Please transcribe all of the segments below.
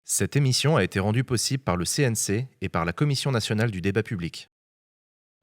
Cette émission a été rendue possible par le CNC et par la Commission nationale du débat public.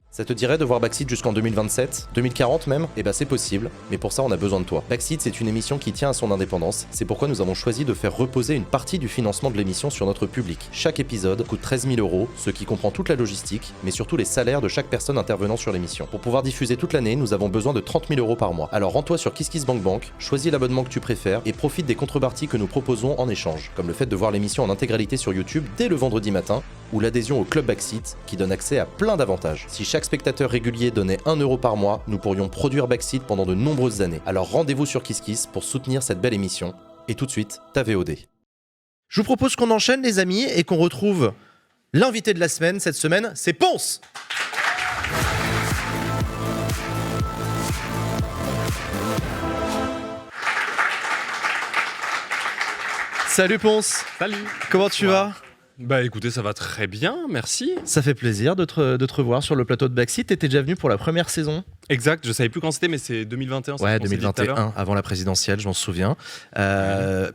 Ça te dirait de voir Backseat jusqu'en 2027, 2040 même? Eh ben c'est possible, mais pour ça on a besoin de toi. Backseat, c'est une émission qui tient à son indépendance, c'est pourquoi nous avons choisi de faire reposer une partie du financement de l'émission sur notre public. Chaque épisode coûte 13 000 €, ce qui comprend toute la logistique, mais surtout les salaires de chaque personne intervenant sur l'émission. Pour pouvoir diffuser toute l'année, nous avons besoin de 30 000 € par mois. Alors rends-toi sur KissKissBankBank, choisis l'abonnement que tu préfères et profite des contreparties que nous proposons en échange, comme le fait de voir l'émission en intégralité sur YouTube dès le vendredi matin, ou l'adhésion au Club Backseat qui donne accès à plein d'avantages. Si chaque spectateur régulier donnait 1 € par mois, nous pourrions produire Backseat pendant de nombreuses années. Alors rendez-vous sur KissKiss pour soutenir cette belle émission. Et tout de suite, ta VOD. Je vous propose qu'on enchaîne les amis et qu'on retrouve l'invité de la semaine. Cette semaine, c'est Ponce. Salut Ponce. Salut. Comment tu vas ? Bah écoutez, ça va très bien, merci. Ça fait plaisir de te revoir sur le plateau de Backseat. T'étais déjà venu pour la première saison. Exact, je savais plus quand c'était, mais c'est 2021. Ouais, 2021, avant la présidentielle, je m'en souviens.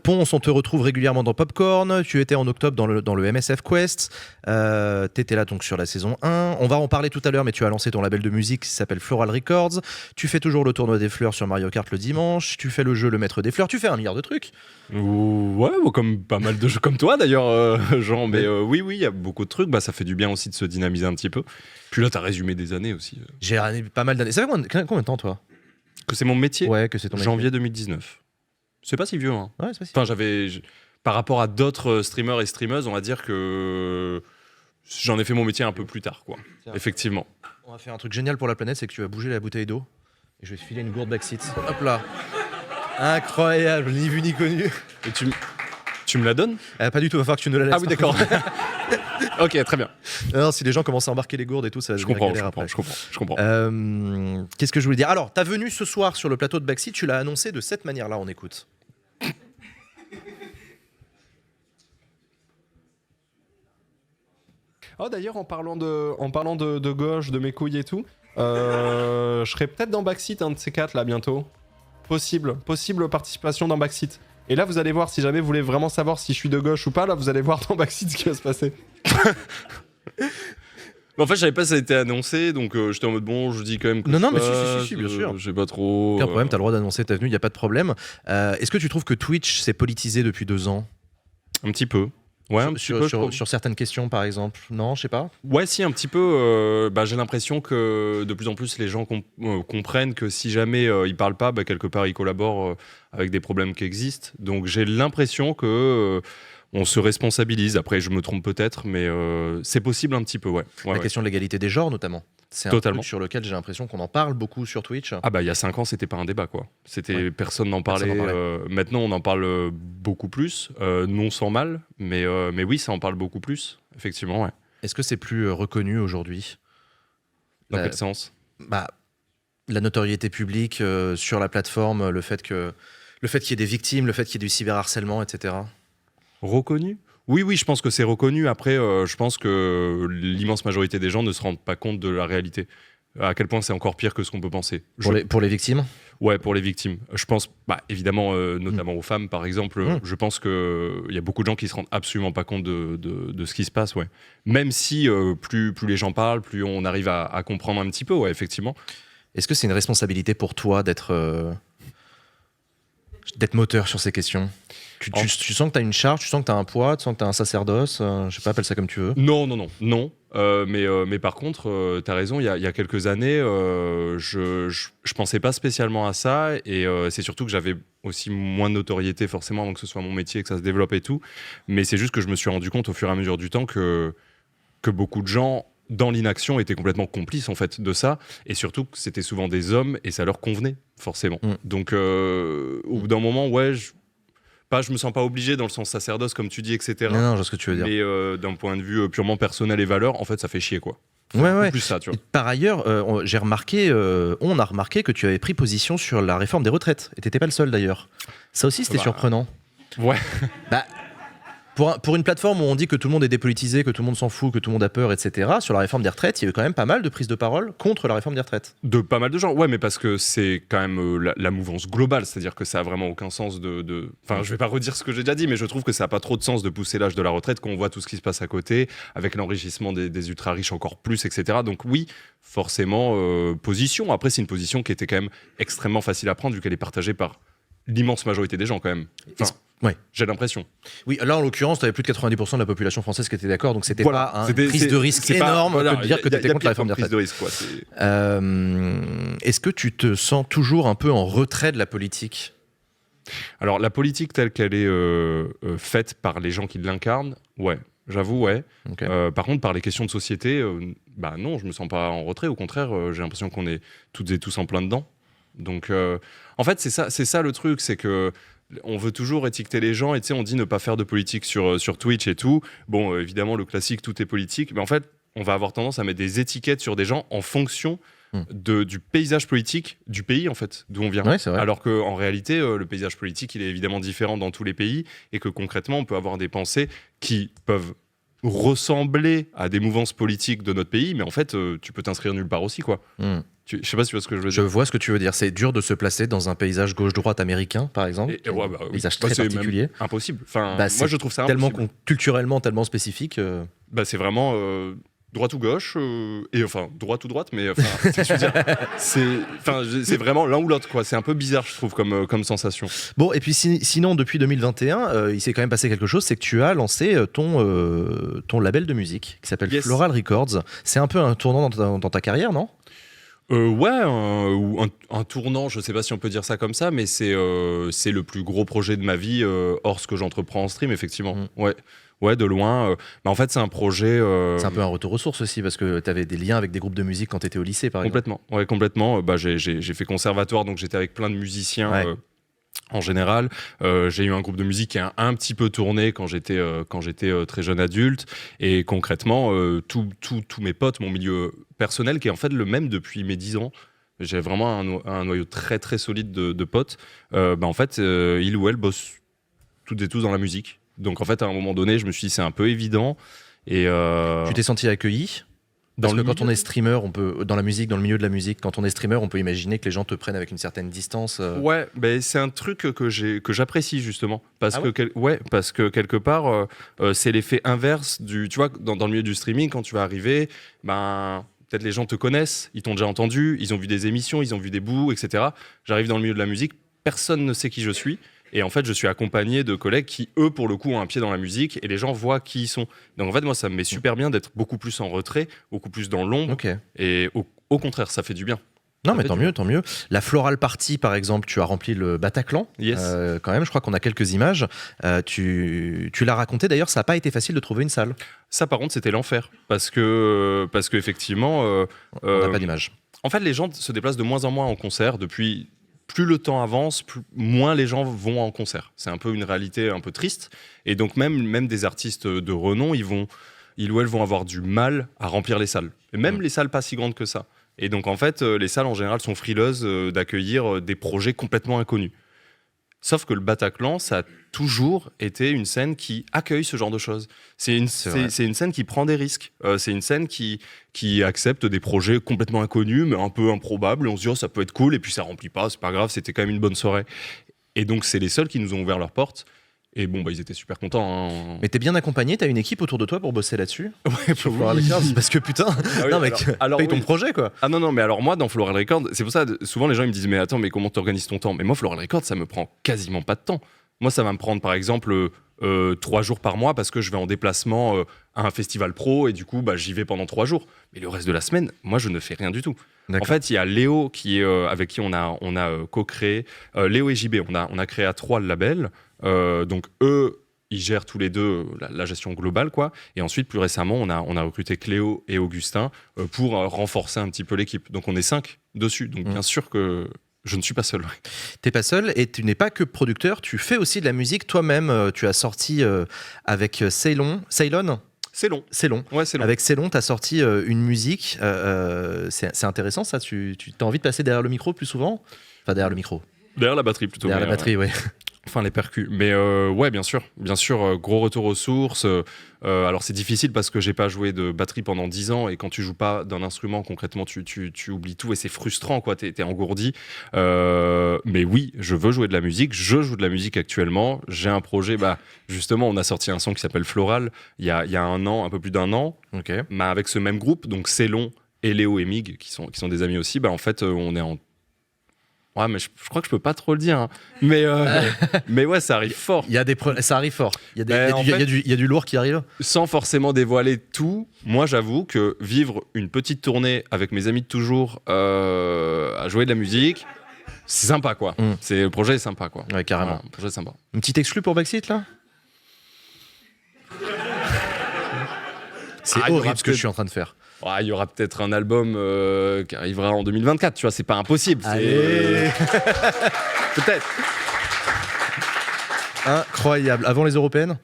Ponce, on te retrouve régulièrement dans Popcorn. Tu étais en octobre dans le MSF Quest. T'étais là donc sur la saison 1. On va en parler tout à l'heure, mais tu as lancé ton label de musique qui s'appelle Floral Records. Tu fais toujours le tournoi des fleurs sur Mario Kart le dimanche. Tu fais le jeu Le Maître des Fleurs. Tu fais 1 milliard de trucs. Ouais, comme pas mal de jeux comme toi d'ailleurs, Jean. Mais oui, il y a beaucoup de trucs. Bah, ça fait du bien aussi de se dynamiser un petit peu. Puis là, t'as résumé des années aussi. J'ai pas mal d'années. Ça fait combien de temps, toi ? Que c'est mon métier ? Ouais, que c'est ton métier. Janvier 2019. C'est pas si vieux, hein. Ouais, c'est pas si Enfin, par rapport à d'autres streamers et streameuses, on va dire que j'en ai fait mon métier un peu plus tard, quoi. Tiens. Effectivement. On va faire un truc génial pour la planète, c'est que tu vas bouger la bouteille d'eau et je vais te filer une gourde Backseat. Hop là. Incroyable, ni vu ni connu. Et tu me la donnes ? Pas du tout, il va falloir que tu ne la laisses. Ah oui, d'accord. Ok, très bien. Non, si les gens commencent à embarquer les gourdes et tout, ça va Je devenir comprends. galère après. Je comprends. Qu'est-ce que je voulais dire ? Alors, ta venue ce soir sur le plateau de Backseat, tu l'as annoncé de cette manière-là, on écoute. Oh d'ailleurs en parlant de gauche, de mes couilles et tout, je serai peut-être dans Backseat un de ces quatre là bientôt. Possible participation dans Backseat. Et là vous allez voir, si jamais vous voulez vraiment savoir si je suis de gauche ou pas, là vous allez voir dans Backseat ce qui va se passer. En fait, je savais pas si ça a été annoncé, donc j'étais en mode bon, je dis quand même que Non, mais si, bien sûr. J'ai pas trop. Aucun problème, t'as le droit d'annoncer ta venue, il n'y a pas de problème. Est-ce que tu trouves que Twitch s'est politisé depuis 2 ans ? Un petit peu. Ouais, un petit peu. Sur certaines questions, par exemple. Non, je sais pas. Ouais, si, un petit peu. J'ai l'impression que de plus en plus les gens comprennent que si jamais ils parlent pas, quelque part ils collaborent avec des problèmes qui existent. Donc j'ai l'impression que on se responsabilise. Après, je me trompe peut-être, mais c'est possible un petit peu, ouais. La question de l'égalité des genres, notamment. C'est un truc sur lequel j'ai l'impression qu'on en parle beaucoup sur Twitch. Ah bah il y a 5 ans c'était pas un débat quoi. Personne n'en parlait. Maintenant on en parle beaucoup plus, non sans mal, mais oui ça en parle beaucoup plus, effectivement ouais. Est-ce que c'est plus reconnu aujourd'hui ? Dans quel sens ? La notoriété publique sur la plateforme, le fait qu'il y ait des victimes, le fait qu'il y ait du cyberharcèlement, etc. Reconnu ? Oui, je pense que c'est reconnu. Après, je pense que l'immense majorité des gens ne se rendent pas compte de la réalité. À quel point c'est encore pire que ce qu'on peut penser. Pour les victimes ? Ouais, pour les victimes. Je pense, évidemment, notamment aux femmes, par exemple, je pense qu'il y a beaucoup de gens qui ne se rendent absolument pas compte de ce qui se passe. Ouais. Même si plus les gens parlent, plus on arrive à comprendre un petit peu, ouais, effectivement. Est-ce que c'est une responsabilité pour toi d'être moteur sur ces questions ? Tu sens que tu as une charge, tu sens que tu as un poids, tu sens que tu as un sacerdoce, je sais pas, appelle ça comme tu veux. Non. Mais par contre, tu as raison, il y a quelques années, je pensais pas spécialement à ça, et c'est surtout que j'avais aussi moins de notoriété forcément avant que ce soit mon métier, que ça se développe et tout. Mais c'est juste que je me suis rendu compte au fur et à mesure du temps que beaucoup de gens dans l'inaction étaient complètement complices en fait de ça, et surtout que c'était souvent des hommes et ça leur convenait forcément. Donc au bout d'un moment, je me sens pas obligé dans le sens sacerdoce comme tu dis, etc. Non, je vois ce que tu veux dire. Mais d'un point de vue purement personnel et valeur, en fait, ça fait chier quoi. Ouais. Plus ça, tu vois. Par ailleurs, on a remarqué que tu avais pris position sur la réforme des retraites. Et t'étais pas le seul d'ailleurs. Ça aussi, c'était surprenant. Ouais. Pour une plateforme où on dit que tout le monde est dépolitisé, que tout le monde s'en fout, que tout le monde a peur, etc., sur la réforme des retraites, il y a eu quand même pas mal de prises de parole contre la réforme des retraites. De pas mal de gens, ouais, mais parce que c'est quand même la mouvance globale, c'est-à-dire que ça a vraiment aucun sens de... Enfin, je vais pas redire ce que j'ai déjà dit, mais je trouve que ça a pas trop de sens de pousser l'âge de la retraite quand on voit tout ce qui se passe à côté, avec l'enrichissement des ultra-riches encore plus, etc. Donc oui, forcément, position. Après, c'est une position qui était quand même extrêmement facile à prendre, vu qu'elle est partagée par l'immense majorité des gens, quand même. Enfin, ouais. J'ai l'impression. Oui, là, en l'occurrence, tu avais plus de 90% de la population française qui était d'accord, donc c'était Voilà, pas une prise de risque énorme que de dire que tu étais contre la réforme des retraites. De risque, quoi, Est-ce que tu te sens toujours un peu en retrait de la politique ? Alors, la politique telle qu'elle est faite par les gens qui l'incarnent, ouais, j'avoue, ouais. Okay. Par contre, par les questions de société, bah non, je me sens pas en retrait. Au contraire, j'ai l'impression qu'on est toutes et tous en plein dedans. Donc, en fait, c'est ça le truc, c'est que on veut toujours étiqueter les gens et tu sais, on dit ne pas faire de politique sur Twitch et tout. Bon, évidemment, le classique, tout est politique. Mais en fait, on va avoir tendance à mettre des étiquettes sur des gens en fonction du paysage politique du pays, en fait, d'où on vient. Ouais, c'est vrai. Alors qu'en réalité, le paysage politique, il est évidemment différent dans tous les pays et que concrètement, on peut avoir des pensées qui peuvent ressembler à des mouvances politiques de notre pays, mais en fait, tu peux t'inscrire nulle part aussi, quoi. Je sais pas si tu vois ce que je veux dire. Je vois ce que tu veux dire. C'est dur de se placer dans un paysage gauche-droite américain, par exemple. Ouais, Un paysage très particulier. Impossible. Enfin, moi, je trouve ça tellement impossible. culturellement tellement spécifique. C'est vraiment droite ou gauche, et enfin droite ou droite, mais enfin, je veux dire, c'est vraiment l'un ou l'autre, quoi. C'est un peu bizarre, je trouve, comme sensation. Bon, et puis sinon, depuis 2021, il s'est quand même passé quelque chose, c'est que tu as lancé ton label de musique qui s'appelle Floral Records. C'est un peu un tournant dans ta carrière, non ? Ouais, ou un tournant, je sais pas si on peut dire ça comme ça, mais c'est le plus gros projet de ma vie, hors ce que j'entreprends en stream, effectivement. Ouais, de loin. En fait, c'est un projet... C'est un peu un retour aux sources aussi, parce que tu avais des liens avec des groupes de musique quand tu étais au lycée, par exemple. Ouais, complètement. J'ai fait conservatoire, donc j'étais avec plein de musiciens... Ouais. En général, j'ai eu un groupe de musique qui a un petit peu tourné quand j'étais très jeune adulte. Et concrètement, tous mes potes, mon milieu personnel, qui est en fait le même depuis mes 10 ans, j'ai vraiment un noyau très très solide de potes. En fait, ils ou elles bossent toutes et tous dans la musique. Donc en fait, à un moment donné, je me suis dit c'est un peu évident. Et tu t'es senti accueilli ? Parce que quand on est streamer, on peut, dans le milieu de la musique, quand on est streamer, on peut imaginer que les gens te prennent avec une certaine distance. Ouais, c'est un truc que j'apprécie justement, parce que quelque part, c'est l'effet inverse du, tu vois, dans le milieu du streaming, quand tu vas arriver, peut-être les gens te connaissent, ils t'ont déjà entendu, ils ont vu des émissions, ils ont vu des bouts, etc. J'arrive dans le milieu de la musique, personne ne sait qui je suis. Et en fait, je suis accompagné de collègues qui, eux, pour le coup, ont un pied dans la musique et les gens voient qui ils sont. Donc en fait, moi, ça me met super bien d'être beaucoup plus en retrait, beaucoup plus dans l'ombre. Okay. Et au contraire, ça fait du bien. Non, mais tant mieux. La Floral Party, par exemple, tu as rempli le Bataclan. Yes. Quand même, je crois qu'on a quelques images. Tu l'as raconté, d'ailleurs, ça n'a pas été facile de trouver une salle. Ça, par contre, c'était l'enfer. Parce que effectivement... on n'a pas d'image. En fait, les gens se déplacent de moins en moins en concert depuis... Plus le temps avance, moins les gens vont en concert. C'est un peu une réalité un peu triste. Et donc même des artistes de renom, ils ou elles vont avoir du mal à remplir les salles. Et même les salles pas si grandes que ça. Et donc en fait, les salles en général sont frileuses d'accueillir des projets complètement inconnus. Sauf que le Bataclan, ça a toujours été une scène qui accueille ce genre de choses. C'est une scène qui prend des risques. C'est une scène qui accepte des projets complètement inconnus, mais un peu improbables. Et on se dit, oh, ça peut être cool, et puis ça remplit pas, c'est pas grave, c'était quand même une bonne soirée. Et donc, c'est les seuls qui nous ont ouvert leurs portes. Et bon, ils étaient super contents. Hein. Mais t'es bien accompagné, t'as une équipe autour de toi pour bosser là-dessus. Ouais, parce que putain, non mec, paye ton projet quoi. Ah non, mais alors moi dans Floral Records, c'est pour ça, souvent les gens ils me disent, mais attends, mais comment t'organises ton temps ? Mais moi, Floral Records, ça me prend quasiment pas de temps. Moi, ça va me prendre par exemple 3 jours par mois parce que je vais en déplacement à un festival pro et du coup, j'y vais pendant 3 jours. Mais le reste de la semaine, moi, je ne fais rien du tout. D'accord. En fait, il y a Léo avec qui on a co-créé, Léo et JB, on a créé à 3 le label. Donc eux, ils gèrent tous les deux la gestion globale, quoi. Et ensuite, plus récemment, on a recruté Cléo et Augustin pour renforcer un petit peu l'équipe. Donc on est 5 dessus. Donc bien sûr que je ne suis pas seul. T'es pas seul et tu n'es pas que producteur, tu fais aussi de la musique toi-même. Tu as sorti avec Ceylon. C'est long. Ouais, c'est long. Avec Ceylon, tu as sorti une musique. C'est intéressant ça. Tu as envie de passer derrière le micro plus souvent ? Enfin, derrière le micro. Derrière la batterie plutôt. Derrière la batterie, oui. Enfin, les percus. Mais ouais, bien sûr, gros retour aux sources. Alors, c'est difficile parce que j'ai pas joué de batterie pendant 10 ans et quand tu joues pas d'un instrument, concrètement, tu oublies tout et c'est frustrant, quoi. T'es engourdi. Mais oui, je veux jouer de la musique. Je joue de la musique actuellement. J'ai un projet. Justement, on a sorti un son qui s'appelle Floral il y a un an, un peu plus d'1 an, Ok. avec ce même groupe, donc Célon et Léo et Mig, qui sont des amis aussi. En fait, on est en. Ouais, mais je crois que je peux pas trop le dire. Hein. Mais ouais, ça arrive fort. Ça arrive fort. Il Mais y a du lourd qui arrive. Sans forcément dévoiler tout, moi j'avoue que vivre une petite tournée avec mes amis de toujours à jouer de la musique, c'est sympa quoi. Le projet est sympa quoi. Ouais, carrément. Voilà, le projet est sympa. Une petite exclue pour Backseat là. C'est il y aura horrible ce que je suis en train de faire. Il y aura peut-être un album qui arrivera en 2024, tu vois, c'est pas impossible. Allez. Peut-être. Incroyable. Avant les européennes.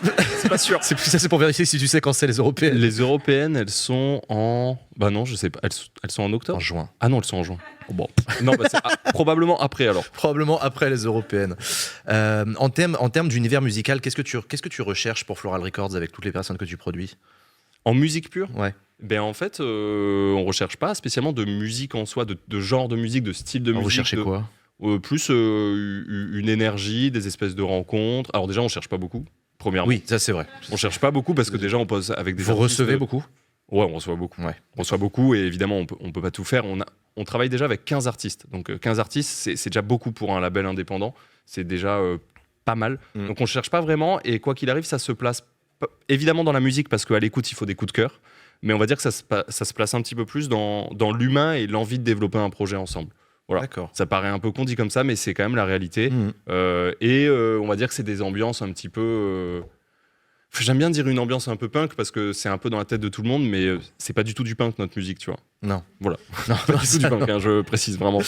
C'est pas sûr. C'est pour vérifier si tu sais quand c'est les européennes. Les européennes, elles sont en. Non, je sais pas. Elles sont en octobre. En juin. Ah non, elles sont en juin. Oh, bon. Non, c'est probablement après alors. Probablement après les européennes. En termes d'univers musical, qu'est-ce que tu recherches pour Floral Records avec toutes les personnes que tu produis? En musique pure? Ouais. En fait, on recherche pas spécialement de musique en soi, de genre de musique, de style de musique. Vous cherchez quoi? Plus une énergie, des espèces de rencontres. Alors déjà, on cherche pas beaucoup, premièrement. Oui, ça c'est vrai. On cherche pas beaucoup parce que déjà, on pose avec des Vous artistes. recevez beaucoup? Ouais, on reçoit beaucoup. Ouais. On reçoit beaucoup et évidemment, on peut pas tout faire. On travaille déjà avec 15 artistes. Donc 15 artistes, c'est déjà beaucoup pour un label indépendant. C'est déjà pas mal. Donc on cherche pas vraiment et quoi qu'il arrive, ça se place évidemment dans la musique parce qu'à l'écoute, il faut des coups de cœur. Mais on va dire que ça se place un petit peu plus dans l'humain et l'envie de développer un projet ensemble. Voilà. D'accord. Ça paraît un peu con dit comme ça, mais c'est quand même la réalité. On va dire que c'est des ambiances un petit peu... J'aime bien dire une ambiance un peu punk parce que c'est un peu dans la tête de tout le monde, mais c'est pas du tout du punk notre musique, tu vois. Non. Voilà. Non, Pas du tout du punk, je précise vraiment. Tu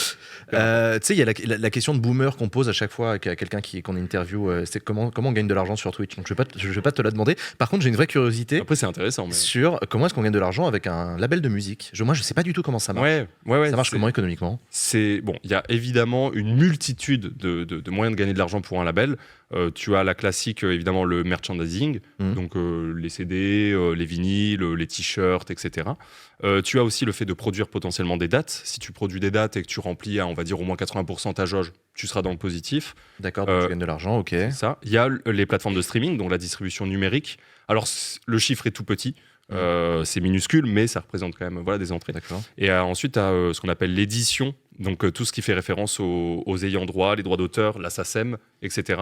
sais, il y a la question de boomer qu'on pose à chaque fois à quelqu'un qu'on interview, c'est comment on gagne de l'argent sur Twitch. Donc je vais pas te la demander. Par contre, j'ai une vraie curiosité. Après, c'est intéressant. Sur comment est-ce qu'on gagne de l'argent avec un label de musique. Moi, je sais pas du tout comment ça marche. Ouais, ça marche comment économiquement? Il y a évidemment une multitude de moyens de gagner de l'argent pour un label. Tu as la classique, évidemment, le merchandising, donc les CD, les vinyles, les t-shirts, etc. Tu as aussi le fait de produire potentiellement des dates. Si tu produis des dates et que tu remplis à, on va dire, au moins 80% ta jauge, tu seras dans le positif. D'accord, donc tu gagnes de l'argent, ok. C'est ça. Il y a les plateformes de streaming, donc la distribution numérique. Alors, le chiffre est tout petit. C'est minuscule, mais ça représente quand même des entrées. D'accord. Et ensuite, tu as ce qu'on appelle l'édition, donc tout ce qui fait référence aux ayants droit, les droits d'auteur, la SACEM, etc.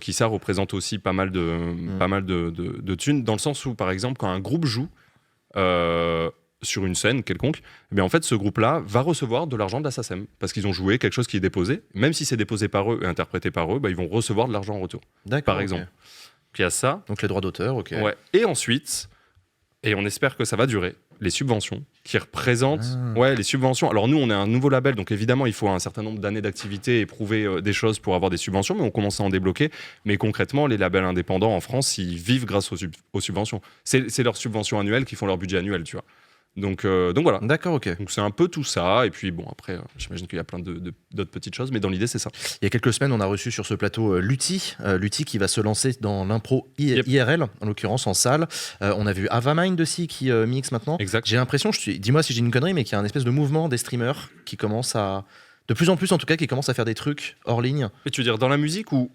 Qui ça représente aussi pas mal de thunes, dans le sens où, par exemple, quand un groupe joue sur une scène quelconque, en fait, ce groupe-là va recevoir de l'argent de la SACEM, parce qu'ils ont joué quelque chose qui est déposé. Même si c'est déposé par eux et interprété par eux, ils vont recevoir de l'argent en retour, par exemple. Okay. Puis il y a ça. Donc les droits d'auteur, ok. Ouais. Et ensuite... Et on espère que ça va durer. Les subventions qui représentent... les subventions. Alors nous, on est un nouveau label, donc évidemment, il faut un certain nombre d'années d'activité et prouver des choses pour avoir des subventions, mais on commence à en débloquer. Mais concrètement, les labels indépendants en France, ils vivent grâce aux subventions. C'est leurs subventions annuelles qui font leur budget annuel, tu vois. Donc voilà. D'accord, ok. Donc c'est un peu tout ça. Et puis après, j'imagine qu'il y a plein d'autres petites choses, mais dans l'idée, c'est ça. Il y a quelques semaines, on a reçu sur ce plateau Lutti qui va se lancer dans l'impro IRL, en l'occurrence en salle. On a vu Avamind aussi qui mixe maintenant. Exact. J'ai l'impression, dis-moi si j'ai une connerie, mais qu'il y a un espèce de mouvement des streamers qui commence à... De plus en plus, en tout cas, qui commence à faire des trucs hors ligne. Et tu veux dire dans la musique ou...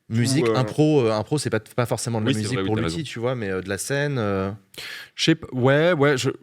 Musique, impro, c'est pas forcément de la musique pour Lutti, tu vois, mais de la scène. Je sais pas,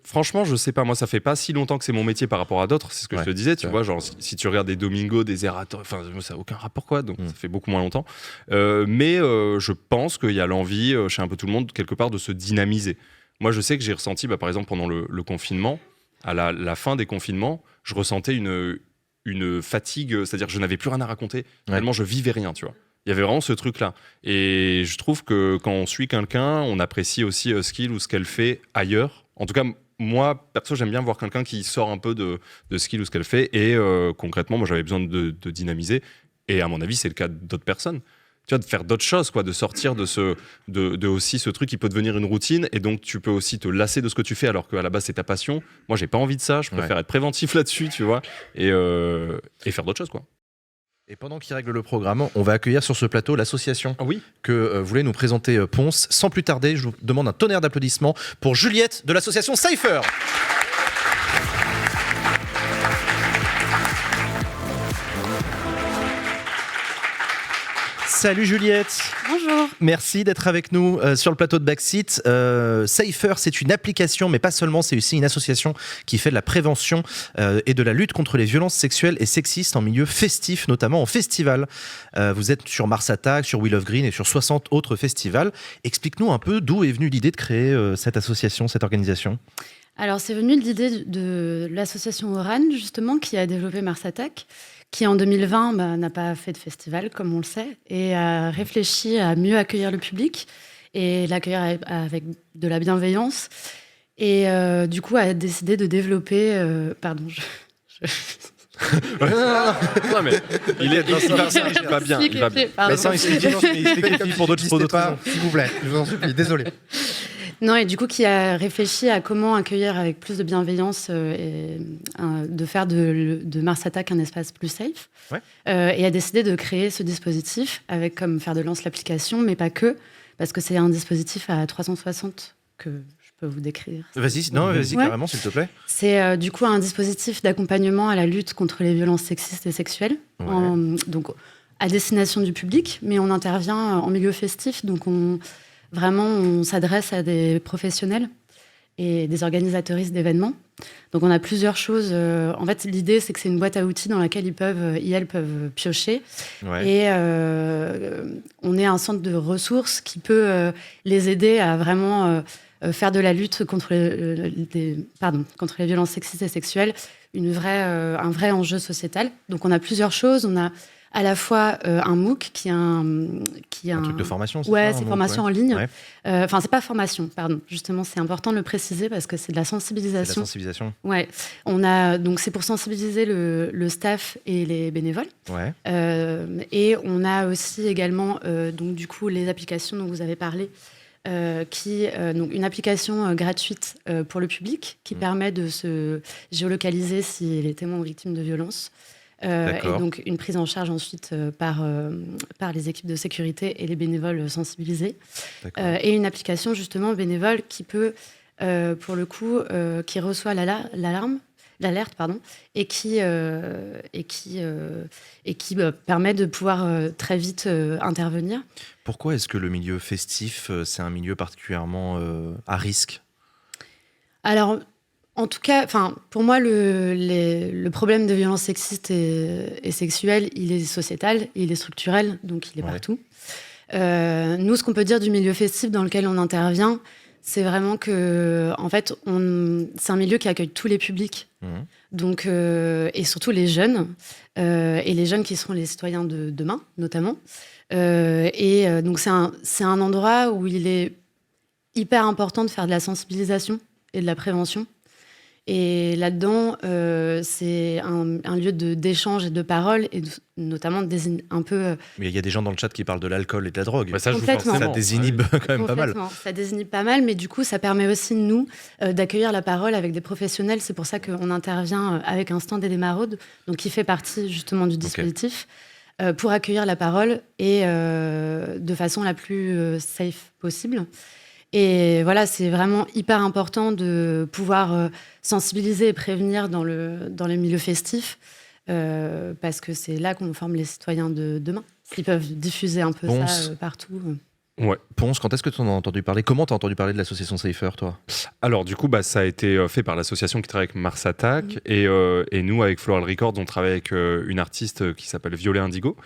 franchement, je sais pas. Moi, ça fait pas si longtemps que c'est mon métier par rapport à d'autres. C'est ce que je te disais, tu vois. Genre, si tu regardes des Domingo, des Erator, enfin, ça n'a aucun rapport, quoi. Donc, ça fait beaucoup moins longtemps. Mais je pense qu'il y a l'envie, chez un peu tout le monde, quelque part, de se dynamiser. Moi, je sais que j'ai ressenti, par exemple, pendant le confinement, à la fin des confinements, je ressentais une fatigue, c'est-à-dire que je n'avais plus rien à raconter, tellement je vivais rien, tu vois. Il y avait vraiment ce truc-là. Et je trouve que quand on suit quelqu'un, on apprécie aussi ce qu'il ou ce qu'elle fait ailleurs. En tout cas, moi, perso, j'aime bien voir quelqu'un qui sort un peu de ce qu'il ou ce qu'elle fait. Et concrètement, moi, j'avais besoin de dynamiser. Et à mon avis, c'est le cas d'autres personnes. Tu vois, de faire d'autres choses, quoi, de sortir de aussi ce truc qui peut devenir une routine. Et donc, tu peux aussi te lasser de ce que tu fais alors qu'à la base, c'est ta passion. Moi, j'ai pas envie de ça. Je préfère être préventif là-dessus, tu vois, et faire d'autres choses, quoi. Et pendant qu'il règle le programme, on va accueillir sur ce plateau l'association que voulait nous présenter Ponce. Sans plus tarder, je vous demande un tonnerre d'applaudissements pour Juliette de l'association Cypher. Salut Juliette. Bonjour. Merci d'être avec nous sur le plateau de Backseat. Cypher, c'est une application, mais pas seulement, c'est aussi une association qui fait de la prévention et de la lutte contre les violences sexuelles et sexistes en milieu festif, notamment en festival. Vous êtes sur Mars Attack, sur Wheel of Green et sur 60 autres festivals. Explique-nous un peu d'où est venue l'idée de créer cette association, cette organisation. Alors, c'est venu de l'idée de l'association Oran, justement, qui a développé Mars Attack, qui en 2020 n'a pas fait de festival, comme on le sait, et a réfléchi à mieux accueillir le public et l'accueillir avec de la bienveillance. Et du coup, a décidé de développer... pardon, Non, mais il est pas bien. Il va bien. Mais ça, il se pour d'autres raisons. S'il vous plaît, je vous en supplie, désolé. Non, et du coup, qui a réfléchi à comment accueillir avec plus de bienveillance et de faire de Mars Attack un espace plus safe. Ouais. Et a décidé de créer ce dispositif avec comme fer de lance l'application, mais pas que, parce que c'est un dispositif à 360 que je peux vous décrire. Vas-y, carrément, s'il te plaît. C'est du coup un dispositif d'accompagnement à la lutte contre les violences sexistes et sexuelles, donc à destination du public, mais on intervient en milieu festif, donc on s'adresse à des professionnels et des organisateuristes d'événements. Donc, on a plusieurs choses. En fait, l'idée, c'est que c'est une boîte à outils dans laquelle ils peuvent piocher. Ouais. Et on est un centre de ressources qui peut les aider à vraiment faire de la lutte contre les violences sexistes et sexuelles un vrai enjeu sociétal. Donc, on a plusieurs choses. On a à la fois un MOOC qui est un truc de formation, c'est ouais, ça, c'est formation en ligne. Ouais. Enfin, c'est pas formation, pardon. Justement, c'est important de le préciser parce que c'est de la sensibilisation. C'est de la sensibilisation. Ouais. On a donc c'est pour sensibiliser le staff et les bénévoles. Ouais. Et on a aussi également donc du coup les applications dont vous avez parlé. Donc une application gratuite pour le public qui permet de se géolocaliser s'il est témoin ou victime de violences. Et donc une prise en charge ensuite par les équipes de sécurité et les bénévoles sensibilisés. Et une application justement bénévole qui peut, pour le coup, qui reçoit l'alerte, et qui permet de pouvoir très vite intervenir. Pourquoi est-ce que le milieu festif, c'est un milieu particulièrement à risque ? Alors, en tout cas, pour moi, le problème de violence sexiste et sexuelle, il est sociétal, il est structurel, donc il est partout. Nous, ce qu'on peut dire du milieu festif dans lequel on intervient, c'est vraiment que, en fait, c'est un milieu qui accueille tous les publics, donc, et surtout les jeunes, et les jeunes qui seront les citoyens de demain, notamment. Donc, c'est un endroit où il est hyper important de faire de la sensibilisation et de la prévention. Et là-dedans, c'est un lieu d'échange et de parole, et notamment un peu... Mais il y a des gens dans le chat qui parlent de l'alcool et de la drogue. Bah, ça joue forcément. Ça désinhibe quand même pas mal. Ça désinhibe pas mal, mais du coup, ça permet aussi, nous, d'accueillir la parole avec des professionnels. C'est pour ça qu'on intervient avec un stand et des maraudes, donc qui fait partie justement du dispositif, pour accueillir la parole et de façon la plus safe possible. Et voilà, c'est vraiment hyper important de pouvoir sensibiliser et prévenir dans les milieux festifs, parce que c'est là qu'on forme les citoyens de demain. Ils peuvent diffuser un peu ça partout. Ouais. Ponce, quand est-ce que tu en as entendu parler ? Comment tu as entendu parler de l'association Cypher, toi ? Alors, du coup, ça a été fait par l'association qui travaille avec Mars Attack. Et nous, avec Floral Records, on travaille avec une artiste qui s'appelle Violet Indigo,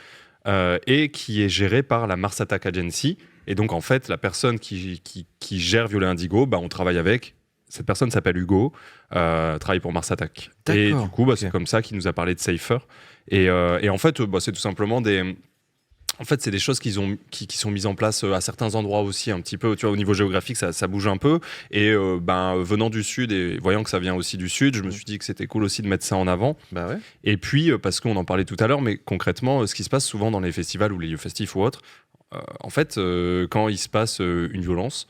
et qui est gérée par la Mars Attack Agency. Et donc, en fait, la personne qui gère Violet Indigo, on travaille avec. Cette personne s'appelle Hugo, travaille pour Mars Attack. D'accord. Et du coup, c'est comme ça qu'il nous a parlé de Cypher. Et en fait, c'est tout simplement c'est des choses qui sont mises en place à certains endroits aussi, un petit peu, tu vois, au niveau géographique, ça bouge un peu. Et venant du Sud et voyant que ça vient aussi du Sud, je me suis dit que c'était cool aussi de mettre ça en avant. Bah ouais. Et puis, parce qu'on en parlait tout à l'heure, mais concrètement, ce qui se passe souvent dans les festivals ou les lieux festifs ou autres, en fait, quand il se passe une violence,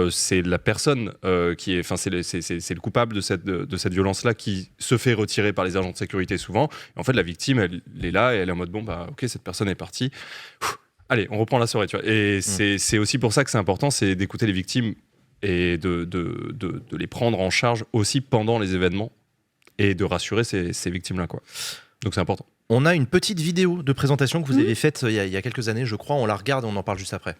c'est la personne qui est, enfin c'est le coupable de cette violence-là qui se fait retirer par les agents de sécurité souvent. Et en fait, la victime, elle est là et elle est en mode bon bah ok, cette personne est partie. Allez, on reprend la soirée, tu vois. Et c'est aussi pour ça que c'est important, c'est d'écouter les victimes et de les prendre en charge aussi pendant les événements et de rassurer ces victimes-là, quoi. Donc c'est important. On a une petite vidéo de présentation que vous avez faite il y a quelques années, je crois. On la regarde et on en parle juste après.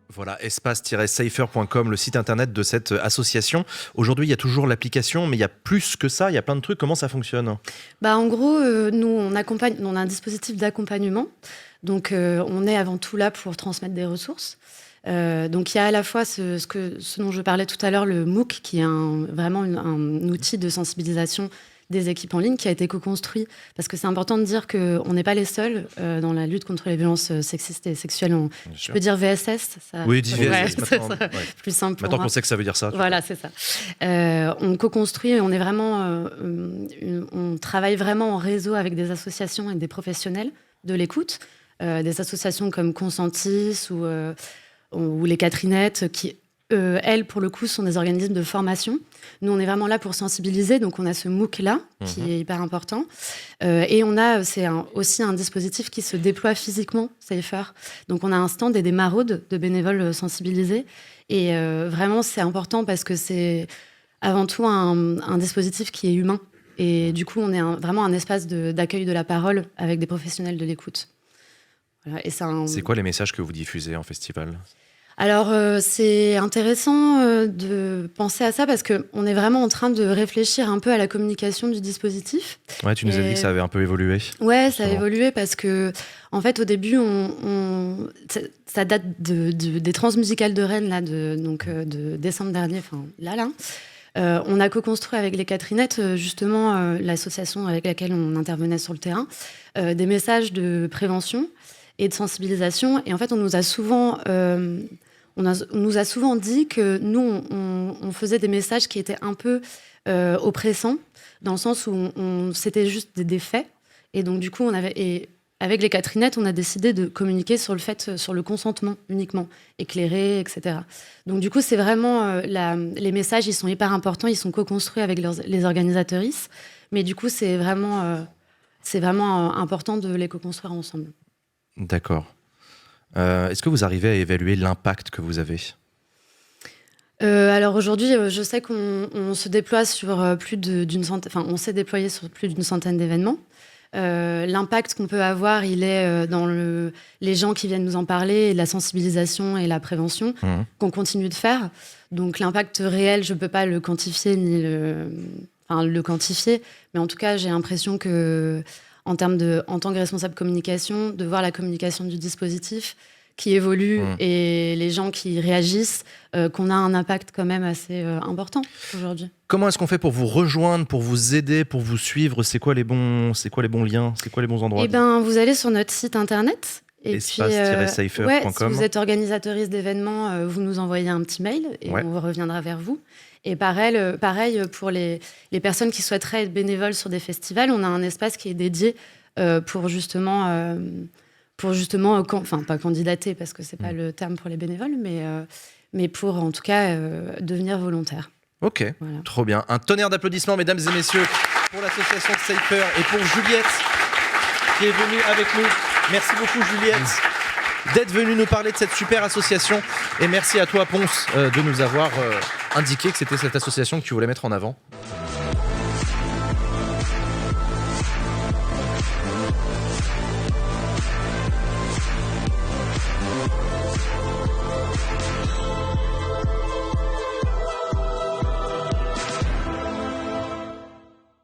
Voilà, espace-safer.com, le site internet de cette association. Aujourd'hui, il y a toujours l'application, mais il y a plus que ça, il y a plein de trucs. Comment ça fonctionne ? En gros, nous, on a un dispositif d'accompagnement. Donc, on est avant tout là pour transmettre des ressources. Donc, il y a à la fois ce dont je parlais tout à l'heure, le MOOC, qui est vraiment un outil de sensibilisation des équipes en ligne qui a été co-construit, parce que c'est important de dire qu'on n'est pas les seuls dans la lutte contre les violences sexistes et sexuelles. Je peux dire VSS ça... Oui, dis VSS. C'est plus simple. Maintenant qu'on sait que ça veut dire ça. Voilà, c'est ça. On co-construit, on est vraiment, on travaille vraiment en réseau avec des associations et des professionnels de l'écoute, des associations comme Consentis ou les Catherinettes qui elles, pour le coup, sont des organismes de formation. Nous, on est vraiment là pour sensibiliser. Donc, on a ce MOOC-là, qui est hyper important. Et c'est aussi un dispositif qui se déploie physiquement, Safer. Donc, on a un stand et des maraudes de bénévoles sensibilisés. Et vraiment, c'est important parce que c'est avant tout un dispositif qui est humain. Et du coup, on est vraiment un espace d'accueil de la parole avec des professionnels de l'écoute. Voilà, et c'est quoi les messages que vous diffusez en festival ? Alors, c'est intéressant de penser à ça parce qu'on est vraiment en train de réfléchir un peu à la communication du dispositif. Ouais, tu nous as dit que ça avait un peu évolué. Ouais, ça a évolué parce que, en fait, au début, ça date des transmusicales de Rennes, là, de décembre dernier, enfin, là. On a co-construit avec les Catherinettes, justement, l'association avec laquelle on intervenait sur le terrain, des messages de prévention et de sensibilisation. Et en fait, on nous a souvent dit que nous, on faisait des messages qui étaient un peu oppressants, dans le sens où c'était juste des faits. Et donc, du coup, avec les Catherinettes, on a décidé de communiquer sur le consentement uniquement, éclairé, etc. Donc, du coup, c'est vraiment... les messages, ils sont hyper importants, ils sont co-construits avec les organisatrices. Mais du coup, c'est vraiment important de les co-construire ensemble. D'accord. Est-ce que vous arrivez à évaluer l'impact que vous avez ? Alors aujourd'hui, je sais qu'on se déploie sur plus d'une centaine. Enfin, on s'est déployé sur plus d'une centaine d'événements. L'impact qu'on peut avoir, il est dans les gens qui viennent nous en parler, et la sensibilisation et la prévention qu'on continue de faire. Donc l'impact réel, je peux pas le quantifier ni le quantifier, mais en tout cas, j'ai l'impression que en tant que responsable communication, de voir la communication du dispositif qui évolue et les gens qui réagissent, qu'on a un impact quand même assez important aujourd'hui. Comment est-ce qu'on fait pour vous rejoindre, pour vous aider, pour vous suivre ? C'est quoi les bons liens ? C'est quoi les bons endroits ? Vous allez sur notre site internet. Espace-safer.com. Si vous êtes organisatrice d'événements, vous nous envoyez un petit mail et on reviendra vers vous. Et pareil pour les personnes qui souhaiteraient être bénévoles sur des festivals, on a un espace qui est dédié pour justement pas candidater parce que c'est pas le terme pour les bénévoles, mais pour en tout cas devenir volontaire. Ok, voilà. Trop bien. Un tonnerre d'applaudissements, mesdames et messieurs, pour l'association de Safer et pour Juliette qui est venue avec nous. Merci beaucoup Juliette d'être venue nous parler de cette super association et merci à toi Ponce de nous avoir indiqué que c'était cette association que tu voulais mettre en avant.